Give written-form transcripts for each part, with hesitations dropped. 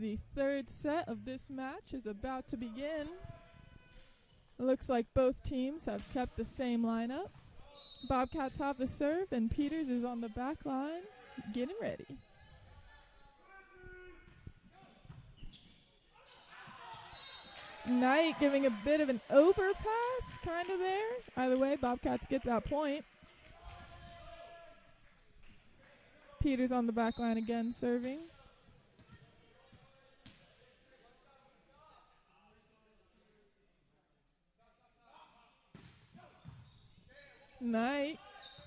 The third set of this match is about to begin. It looks like both teams have kept the same lineup. Bobcats have the serve, and Peters is on the back line getting ready. Knight giving a bit of an overpass, kind of there. Either way, Bobcats get that point. Peters on the back line again, serving. Knight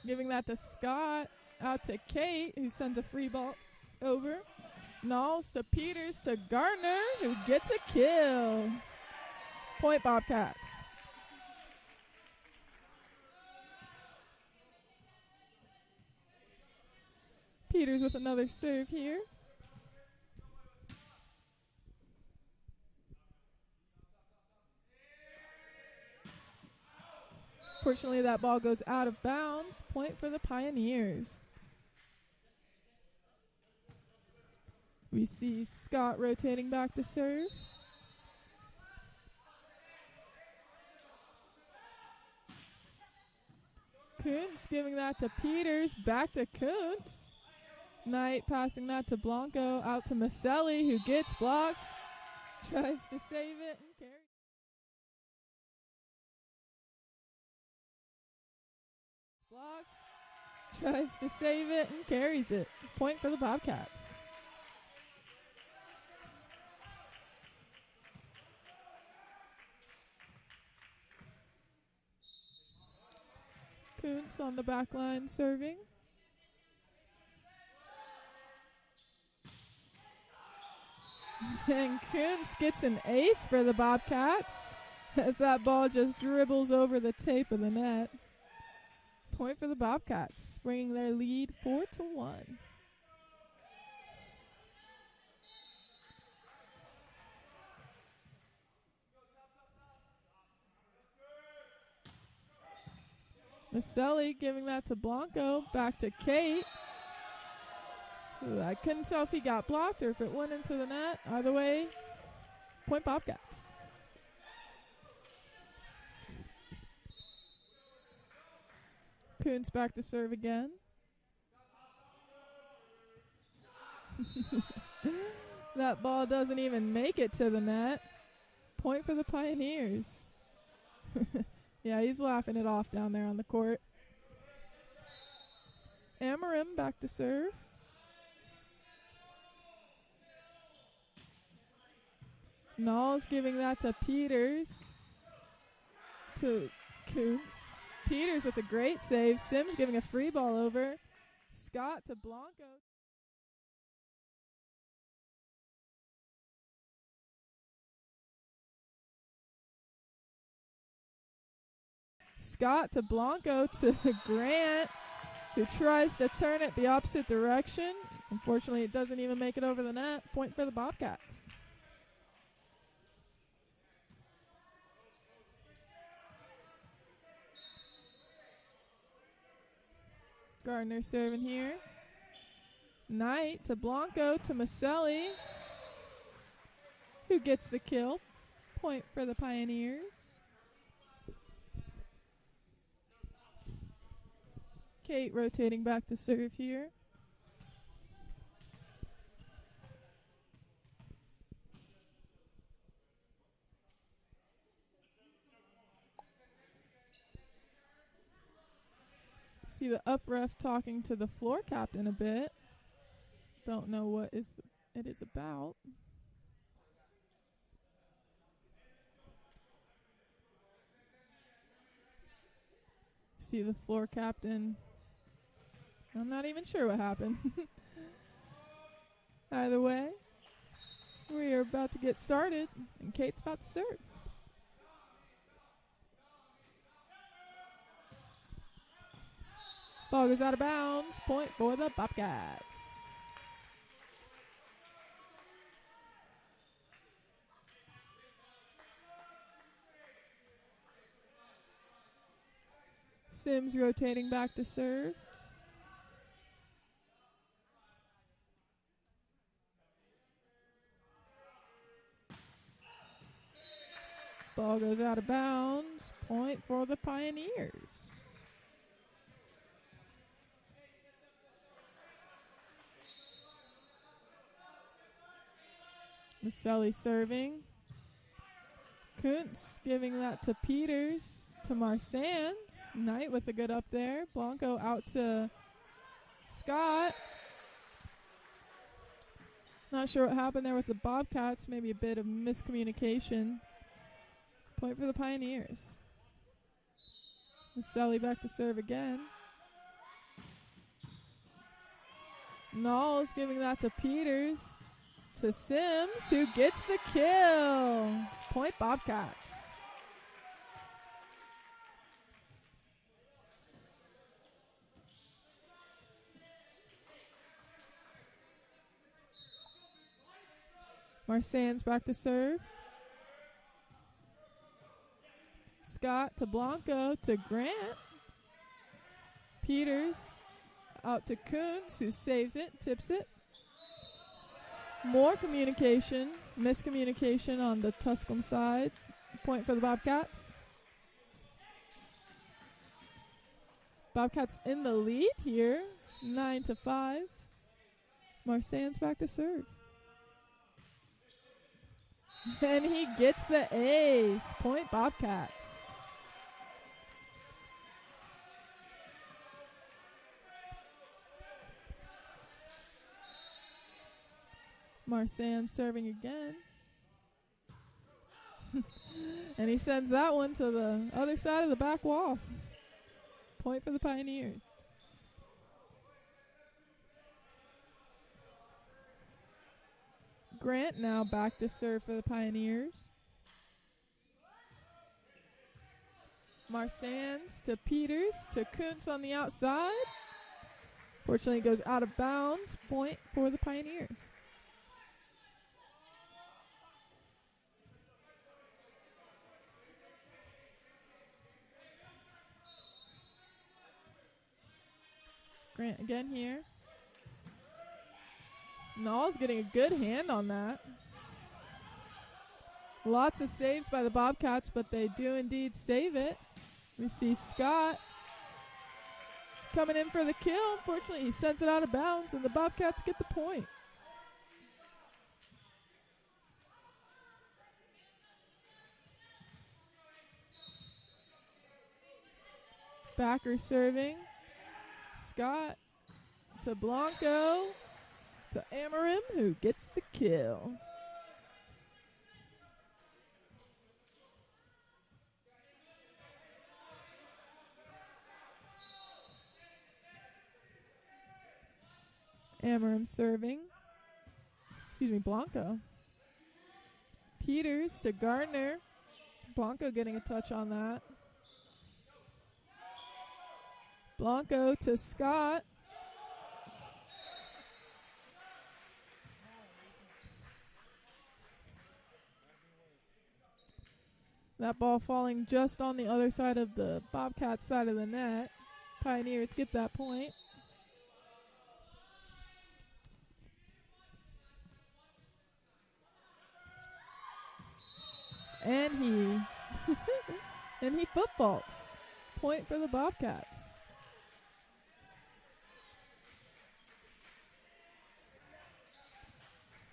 giving that to Scott, out to Kate, who sends a free ball over. Knowles to Peters to Gardner, who gets a kill. Point Bobcats. Peters with another serve here. Fortunately, that ball goes out of bounds. Point for the Pioneers. We see Scott rotating back to serve. Kuntz giving that to Peters, back to Kuntz. Knight passing that to Blanco, out to Maselli, who gets blocks, tries to save it, and carries. Blocks, tries to save it, and carries it. Point for the Bobcats. Kuntz on the back line serving. And Kuntz gets an ace for the Bobcats as that ball just dribbles over the tape of the net. Point for the Bobcats, bringing their lead 4-1. Maselli giving that to Blanco, back to Kate. Ooh, I couldn't tell if he got blocked or if it went into the net. Either way, point Bobcats. Kuntz back to serve again. That ball doesn't even make it to the net. Point for the Pioneers. Yeah, he's laughing it off down there on the court. Amarim back to serve. Knowles giving that to Peters. To Kuntz. Peters with a great save. Sims giving a free ball over. Scott to Blanco. Scott to Blanco to Grant, who tries to turn it the opposite direction. Unfortunately, it doesn't even make it over the net. Point for the Bobcats. Gardner serving here. Knight to Blanco to Maselli, who gets the kill. Point for the Pioneers. Kate rotating back to serve here. See the up ref talking to the floor captain a bit. Don't know what it is about. See the floor captain. I'm not even sure what happened. Either way, we are about to get started, and Kate's about to serve. Ball goes out of bounds. Point for the Bobcats. Sims rotating back to serve. Ball goes out of bounds. Point for the Pioneers. Maselli serving. Kuntz giving that to Peters, to Marsands. Knight with a good up there. Blanco out to Scott. Not sure what happened there with the Bobcats. Maybe a bit of miscommunication. Point for the Pioneers. Maselli back to serve again. Knowles giving that to Peters. To Sims, who gets the kill. Point Bobcats. Marsands back to serve. Scott to Blanco to Grant. Peters out to Kuntz, who saves it, tips it. More communication, miscommunication on the Tusculum side. Point for the Bobcats. Bobcats in the lead here, 9-5. Marsands back to serve. And he gets the ace. Point Bobcats. Marsands serving again. And he sends that one to the other side of the back wall. Point for the Pioneers. Grant now back to serve for the Pioneers. Marsands to Peters to Kuntz on the outside. Fortunately, it goes out of bounds. Point for the Pioneers. Grant again here. Knowles getting a good hand on that. Lots of saves by the Bobcats, but they do indeed save it. We see Scott coming in for the kill. Unfortunately, he sends it out of bounds, and the Bobcats get the point. Backer serving. Scott to Blanco to Amarim, who gets the kill. Amarim serving. Blanco. Peters to Gardner. Blanco getting a touch on that. Blanco to Scott. That ball falling just on the other side of the Bobcats side of the net. Pioneers get that point. And he and he footballs. Point for the Bobcats.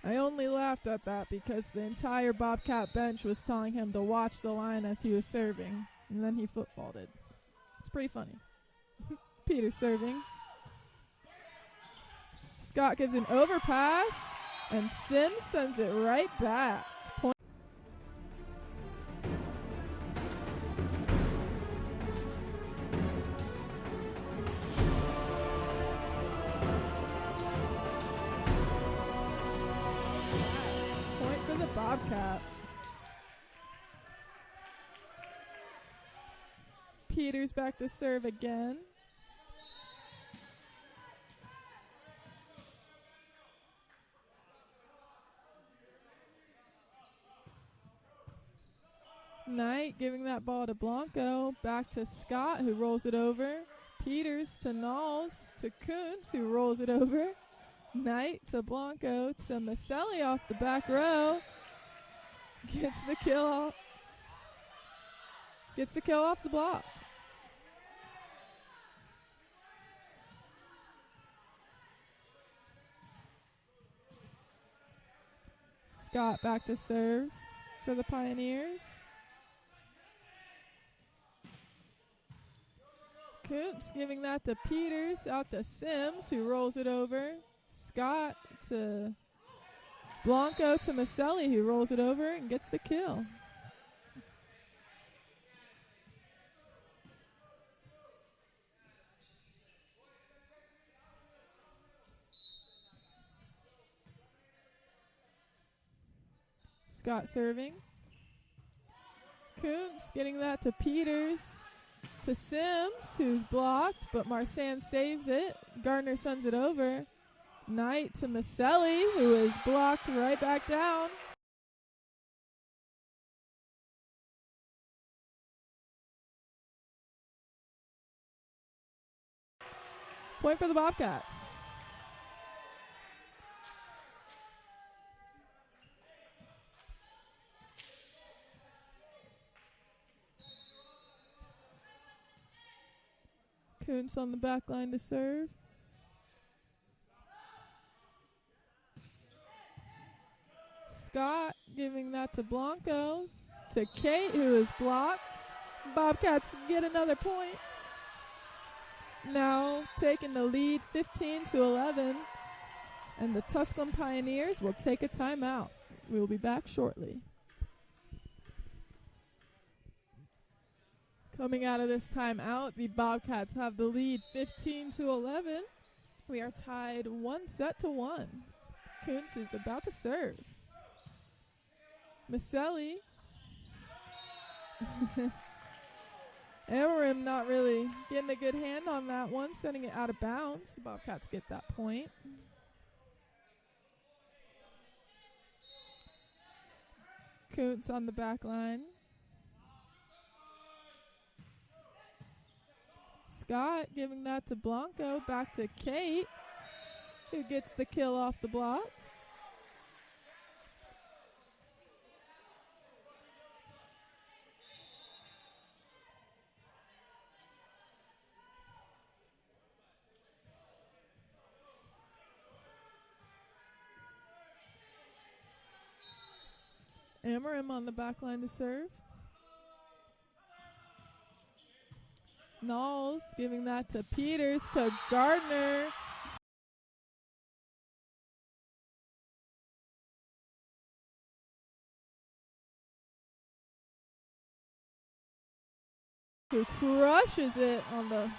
I only laughed at that because the entire Bobcat bench was telling him to watch the line as he was serving, and then he foot-faulted. It's pretty funny. Peter serving. Scott gives an overpass, and Sims sends it right back. Point. Bobcats. Peters back to serve again. Knight giving that ball to Blanco. Back to Scott, who rolls it over. Peters to Knowles to Kuntz, who rolls it over. Knight to Blanco to Maselli off the back row. Gets the kill Gets the kill off the block. Scott back to serve for the Pioneers. Coops giving that to Peters, out to Sims, who rolls it over. Scott to Blanco to Maselli, who rolls it over and gets the kill. Scott serving. Coops getting that to Peters. To Sims, who's blocked, but Marsan saves it. Gardner sends it over. Knight to Maselli, who is blocked right back down. Point for the Bobcats. Kuntz on the back line to serve. Scott giving that to Blanco. To Kate, who is blocked. Bobcats get another point. Now taking the lead 15-11. And the Tusculum Pioneers will take a timeout. We will be back shortly. Coming out of this timeout, the Bobcats have the lead 15-11. We are tied 1-1. Kuntz is about to serve. Maselli. Amarim not really getting a good hand on that one, sending it out of bounds. The Bobcats get that point. Kuntz on the back line. Scott giving that to Blanco, back to Kate, who gets the kill off the block. Amarim on the back line to serve. Knowles giving that to Peters, to Gardner. Who crushes it on the,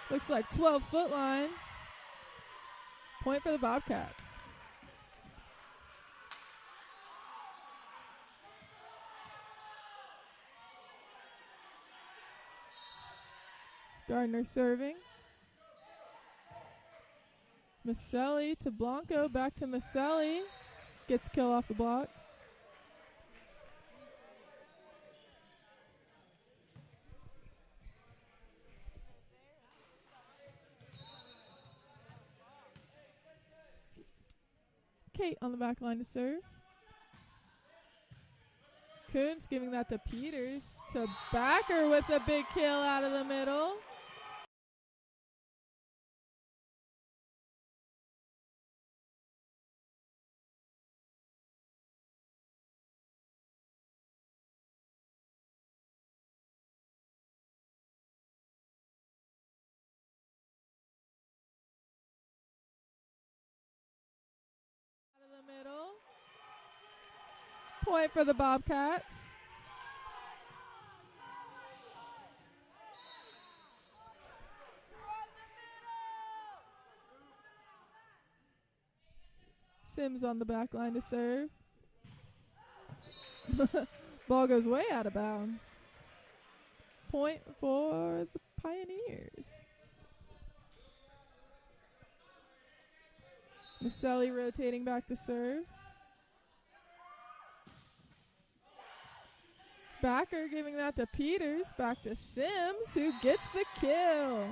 looks like 12-foot line. Point for the Bobcats. Gardner serving. Maselli to Blanco, back to Maselli. Gets kill off the block. Kate on the back line to serve. Kuntz giving that to Peters, to Backer with a big kill out of the middle. Middle. Point for the Bobcats. Sims on the back line to serve. Ball goes way out of bounds. Point for the Pioneers. Maselli rotating back to serve. Backer giving that to Peters, back to Sims, who gets the kill.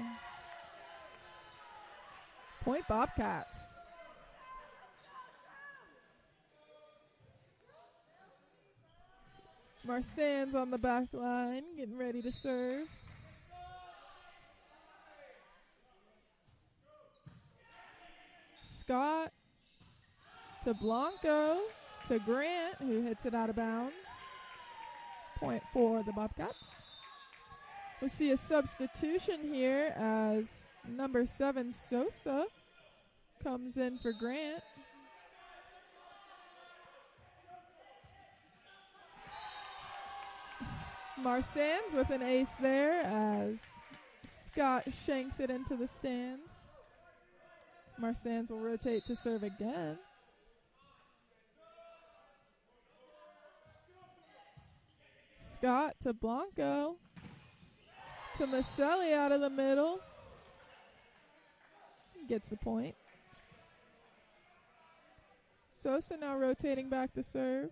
Point Bobcats. Marsan's on the back line, getting ready to serve. Scott to Blanco to Grant, who hits it out of bounds. Point for the Bobcats. We'll see a substitution here as number 7, Sosa, comes in for Grant. Marsan's with an ace there as Scott shanks it into the stands. Marsan's will rotate to serve again. Scott to Blanco to Maselli out of the middle. Gets the point. Sosa now rotating back to serve.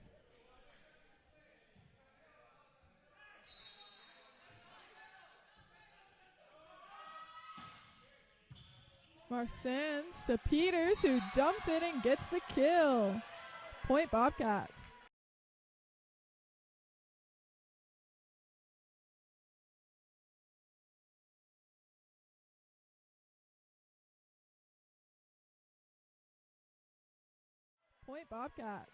Marsan's to Peters, who dumps it and gets the kill. Point Bobcats. Point Bobcats.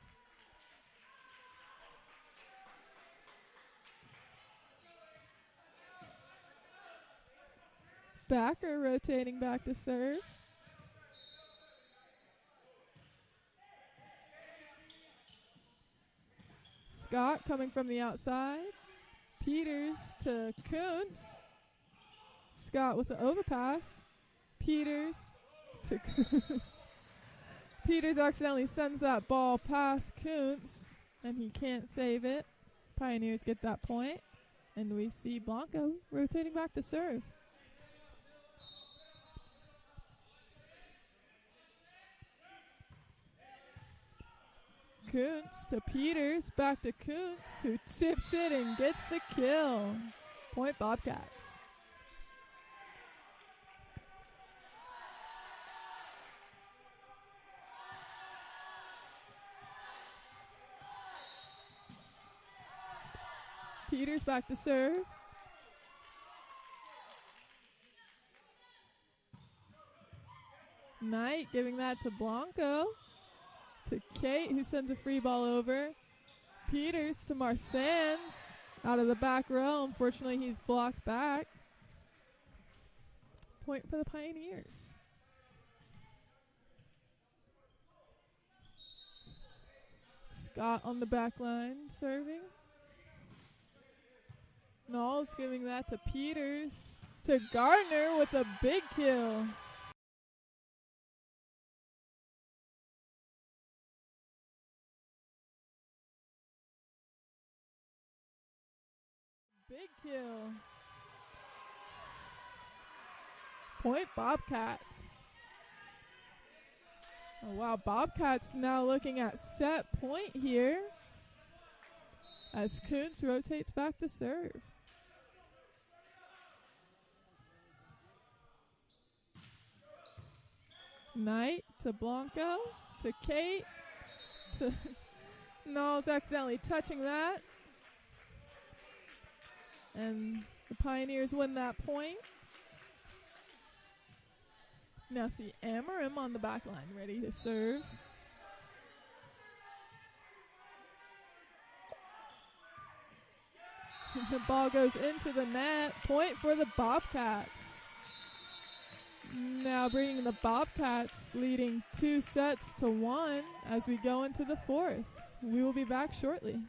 Backer rotating back to serve. Scott coming from the outside. Peters to Kuntz. Scott with the overpass. Peters to Kuntz. Peters accidentally sends that ball past Kuntz, and he can't save it. Pioneers get that point, and we see Blanco rotating back to serve. Kuntz to Peters, back to Kuntz, who tips it and gets the kill. Point Bobcats. Peters back to serve. Knight giving that to Blanco. To Kate, who sends a free ball over. Peters to Marsan's out of the back row. Unfortunately, he's blocked back. Point for the Pioneers. Scott on the back line serving. Knowles giving that to Peters. To Gardner with a big kill. Big kill. Point Bobcats. Oh, wow, Bobcats now looking at set point here as Kuntz rotates back to serve. Knight to Blanco to Kate to Knowles accidentally touching that. And the Pioneers win that point. Now see Amarim on the back line ready to serve. The ball goes into the net. Point for the Bobcats. Now bringing the Bobcats leading 2-1 as we go into the fourth. We will be back shortly.